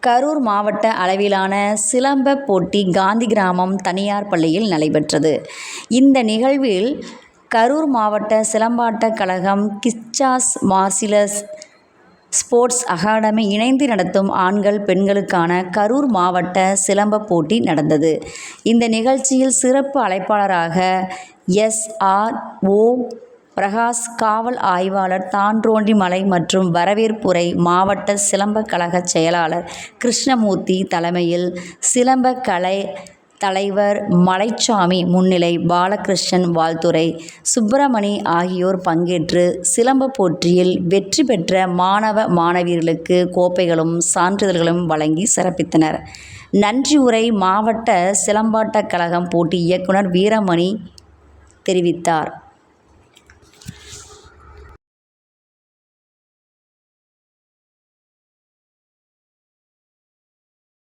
கரூர் மாவட்ட அளவிலான சிலம்ப போட்டி காந்தி கிராமம் தனியார் பள்ளியில் நடைபெற்றது. இந்த நிகழ்வில் கரூர் மாவட்ட சிலம்பாட்டக் கழகம், கிச்சாஸ் மார்ஷியல் ஸ்போர்ட்ஸ் அகாடமி இணைந்து நடத்தும் ஆண்கள், பெண்களுக்கான கரூர் மாவட்ட சிலம்ப போட்டி நடந்தது. இந்த நிகழ்ச்சியில் சிறப்பு அழைப்பாளராக எஸ்.ஆர்.ஓ. பிரகாஷ், காவல் ஆய்வாளர் தான்றோண்டிமலை மற்றும் வரவேற்புரை மாவட்ட சிலம்ப கழக செயலாளர் கிருஷ்ணமூர்த்தி தலைமையில், சிலம்ப கலை தலைவர் மலைச்சாமி முன்னிலை, பாலகிருஷ்ணன் வாழ்த்துரை, சுப்பிரமணி ஆகியோர் பங்கேற்று சிலம்ப போட்டியில் வெற்றி பெற்ற மாணவ, மாணவியர்களுக்கு கோப்பைகளும், சான்றிதழ்களும் வழங்கி சிறப்பித்தனர். நன்றி உரை மாவட்ட சிலம்பாட்டக் கழகம் போட்டி இயக்குனர் வீரமணி தெரிவித்தார்.